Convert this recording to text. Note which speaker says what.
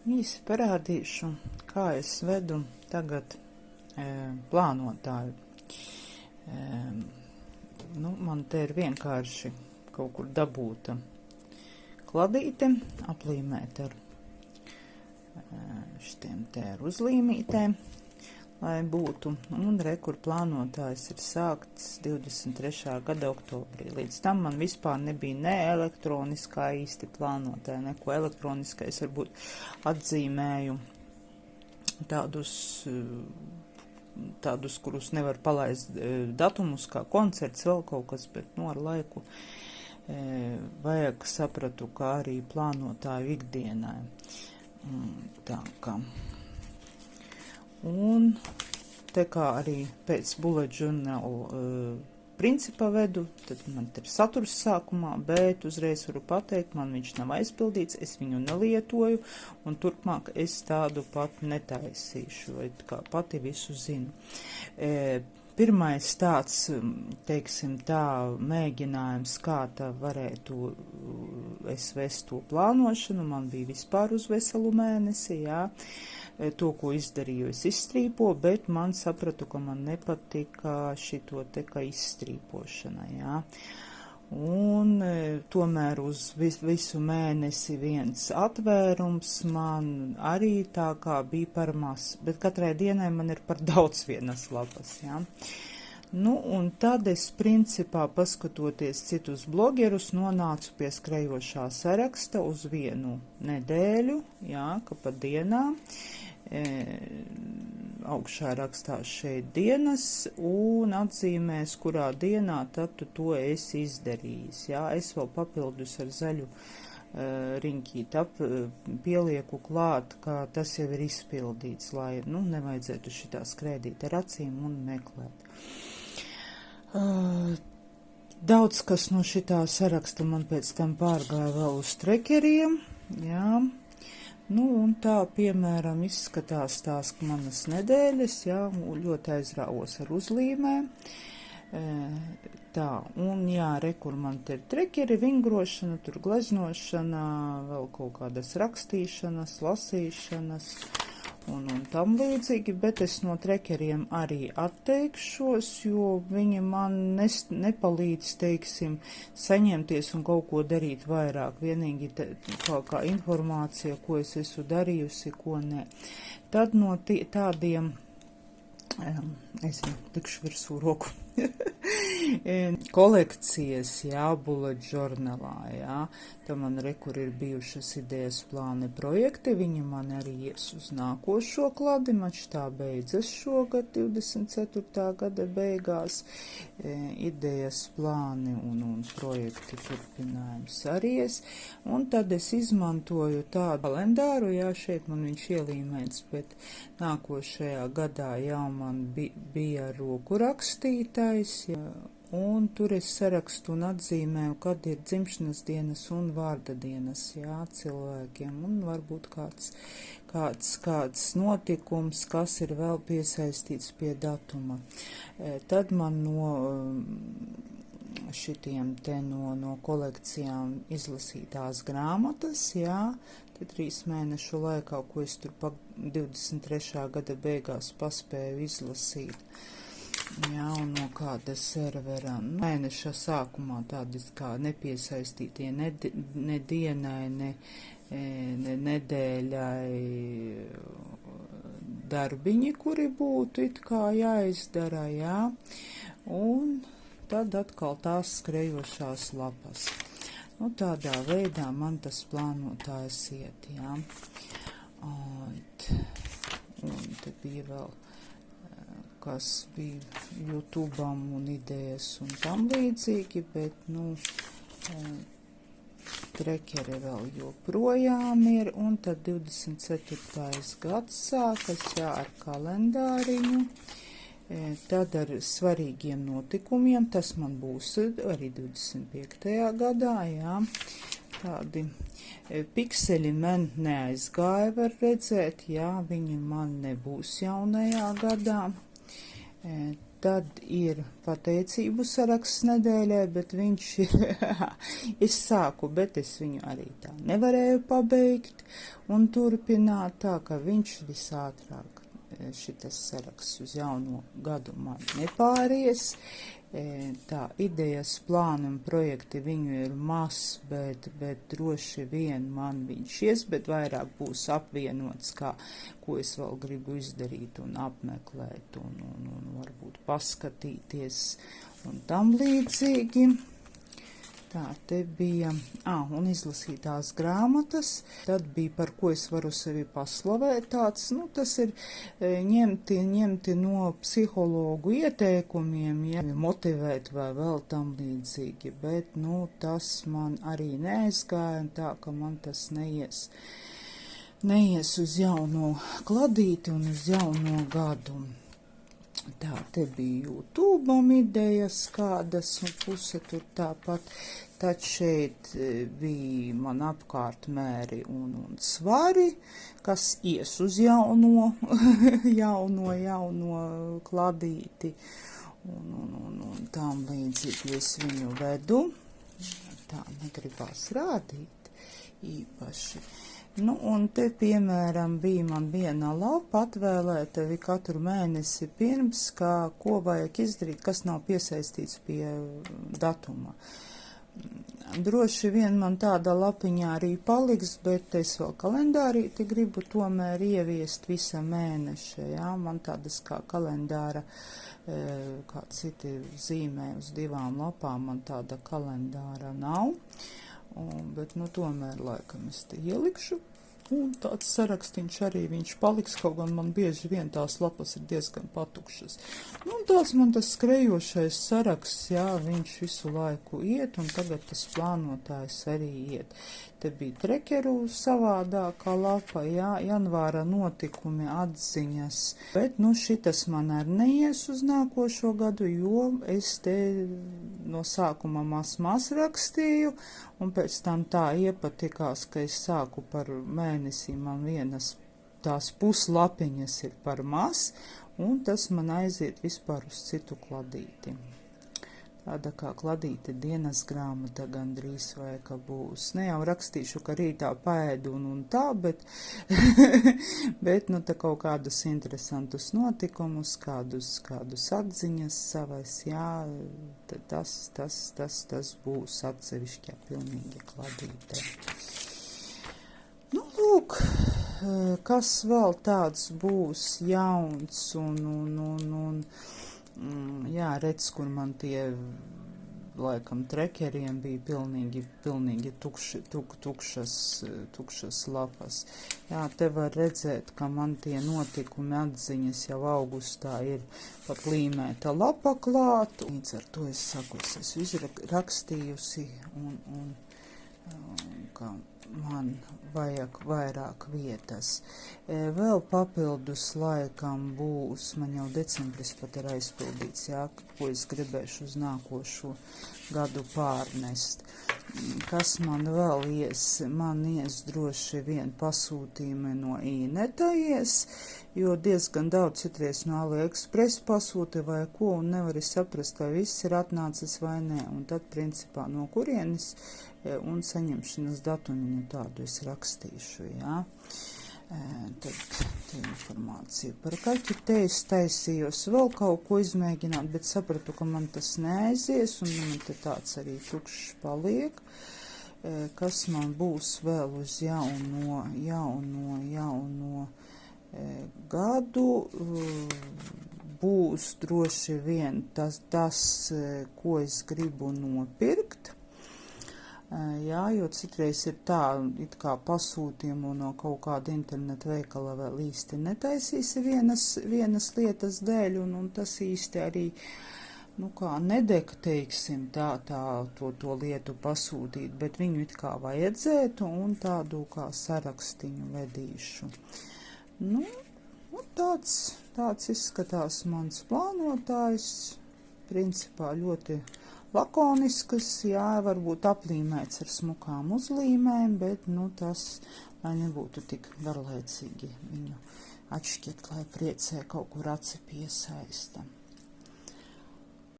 Speaker 1: Īsi parādīšu, kā es vedu tagad plānotāju. Man te ir vienkārši kaut kur dabūta kladīte, aplīmēt ar šitiem te ar uzlīmītēm, lai būtu, un rekur plānotājs ir sākts 23. gada oktobrī. Līdz tam man vispār nebija ne elektroniskā īsti plānotāja, neko elektroniskais, varbūt atzīmēju tādus, kurus nevar palaist datumus, kā koncerts, vēl kaut kas, bet ar laiku vajag sapratu, kā arī plānotāju ikdienai. Tā kā. Un te kā arī pēc bullet journal principā vedu, tad man ir saturs sākumā, bet uzreiz varu pateikt, man viņš nav aizpildīts, es viņu nelietoju, un turpmāk es tādu pat netaisīšu, vai kā pati visu zinu. Pirmais tāds, teiksim tā, mēģinājums, kā tā varētu es vest to plānošanu, man bija vispār uz veselu mēnesi, jā. To, ko izdarīju, es izstrīpo, bet man sapratu, ka man nepatika šito te kā izstrīpošana, jā. Un tomēr uz visu mēnesi viens atvērums man arī tā kā bija par maz, bet katrai dienai man ir par daudz vienas lapas, jā. Un tad es principā, paskatoties citus blogerus, nonācu pie skrejošā saraksta uz vienu nedēļu, jā, ka pa dienām. Augšā rakstās šeit dienas un atzīmēs, kurā dienā tad tu to esi izdarījis. Jā, es vēl papildus ar zaļu riņķīti pielieku klāt, ka tas jau ir izpildīts, lai nevajadzētu šitā skrēdīt ar acīm un meklēt. Daudz kas no šitā saraksta man pēc tam pārgāja vēl uz trekeriem, jā. Un tā, piemēram, izskatās tās manas nedēļas, jā, ļoti aizrāvos ar uzlīmēm. Tā, un jā, rekur man te ir trekeri, vingrošana, tur gleznošana, vēl kaut kādas rakstīšanas, lasīšanas un tam līdzīgi, bet es no trekeriem arī atteikšos, jo viņi man nepalīdz, teiksim, saņemties un kaut ko darīt vairāk. Vienīgi kaut kā informācija, ko es esmu darījusi, ko ne. Tad no tādiem, es tikšu virsū roku, kolekcijas, jā, bullet journalā, jā. Tā man rekur ir bijušas idejas plāni projekti, viņi man arī ies uz nākošo kladi, man šitā beidzas šogad 24. gada beigās, idejas plāni un projekti turpinājums arī es, un tad es izmantoju tādu kalendāru, jā, šeit man viņš ielīmēts, bet nākošajā gadā jau man bija roku rakstītais, jā. Un tur es sarakstu un atzīmēju, kad ir dzimšanas dienas un vārda dienas, jā, cilvēkiem, un varbūt kāds notikums, kas ir vēl piesaistīts pie datuma. Tad man no šitiem te no kolekcijām izlasītās grāmatas, jā, te 3 mēnešu laikā, ko es tur pa 23. gada beigās paspēju izlasīt. Jā, un no kāda servera mēneša sākumā tādas kā nepiesaistītie ne dienai, ne nedēļai darbiņi, kuri būtu it kā jāizdara, jā, un tad atkal tās skrejošās lapas. Tādā veidā man tas plānotājs iet, jā. Un te bija vēl kas bija YouTube'am un idejas un tam līdzīgi, bet, trekeri vēl joprojām ir, un tad 24. gads sākas, jā, ar kalendāriņu, tad ar svarīgiem notikumiem, tas man būs arī 25. gadā, jā, tādi pikseļi man neaizgāja, var redzēt, jā, viņi man nebūs jaunajā gadā. Tad ir pateicību saraksts nedēļai, bet viņš ir, es sāku, bet es viņu arī tā nevarēju pabeigt un turpināt tā, ka viņš visātrāk šitas saraksts uz jauno gadu man nepāries. Tā idejas plāni un projekti viņu ir maz, bet droši vien man viņš ies, bet vairāk būs apvienots, kā, ko es vēl gribu izdarīt un apmeklēt un varbūt paskatīties un tam līdzīgi. Tā te bija, un izlasītās grāmatas, tad bija par ko es varu sevi paslavēt tāds, tas ir ņemti no psihologu ieteikumiem, ja motivēt vai vēl tam līdzīgi, bet, tas man arī neaizgāja, tā, ka man tas neies uz jauno kladīti un uz jauno gadu. Tā, te bija YouTube idejas kādas un puse tur tāpat, tad šeit bija man apkārtmēri un svari, kas ies uz jauno kladīti un tām līdzīgi es viņu vedu. Tā negribās rādīt īpaši. Un te, piemēram, bija man viena lapa atvēlēta katru mēnesi pirms, ko vajag izdarīt, kas nav piesaistīts pie datuma. Droši vien man tāda lapiņā arī paliks, bet es vēl kalendārīti gribu tomēr ieviest visa mēneša, jā, man tādas kā kalendāra, kā citi zīmē uz 2 lapām, man tāda kalendāra nav. Bet, tomēr laikam es te ielikšu, un tāds sarakstīņš arī viņš paliks, kaut gan man bieži vien tās lapas ir diezgan patukšas. Tāds man tas skrejošais saraksts, jā, viņš visu laiku iet, un tagad tas plānotājs arī iet. Te bija trekeru savādākā lapa, jā, janvāra notikumi, atziņas, bet, šitas man arī neies uz nākošo gadu, jo es te no sākuma maz rakstīju, un pēc tam tā iepatikās, ka es sāku par mēnesī, man vienas tās puslapiņas ir par maz, un tas man aiziet vispār uz citu kladīti. Tāda kā kladīte dienas grāmata gandrīz vai ka būs. Ne jau rakstīšu, ka rītā paēdu un tā, bet, bet te kaut kādus interesantus notikumus, kādus atziņas savas, jā, tas būs atsevišķā pilnīgi kladīte. Lūk, kas vēl tāds būs jauns un jā, redz, kur man tie, laikam, trekeriem bija pilnīgi tukšas lapas. Jā, te var redzēt, ka man tie notikumi atziņas jau augustā ir pat līmēta lapa klāt. Līdz ar to es saku, es esmu rakstījusi un ka man vajag vairāk vietas. Vēl papildus laikam būs, man jau decembris pat ir aizpildīts, jā, ko es gribēšu uz nākošo gadu pārnest. Kas man vēl ies? Man ies droši vien pasūtījumi no Ineta ies, jo diezgan daudz citreiz no AliExpress pasūti vai ko, un nevari saprast, vai viss ir atnācis vai nē, un tad principā no kurienes un saņemšanas datumiņu tādu es rakstīšu, jā. Tad informācija par kaķi. Te es taisījos vēl kaut ko izmēģināt, bet sapratu, ka man tas neaizies, un man te tāds arī tukšs paliek. Kas man būs vēl uz jauno gadu, būs droši vien tas, ko es gribu nopirkt. Jā, jo citreiz ir tā, it kā pasūtījumu no kaut kāda interneta veikala vēl īsti netaisīsi vienas lietas dēļ, un tas īsti arī, kā nedeg, teiksim, to lietu pasūtīt, bet viņu it kā vajadzētu, un tādu kā sarakstiņu vedīšu. Tāds izskatās mans plānotājs, principā ļoti lakoniskas, jā, varbūt aplīmēts ar smukām uzlīmēm, bet, tas, lai nebūtu tik garlaicīgi viņu atšķirt, lai priecē kaut kur aci piesaista.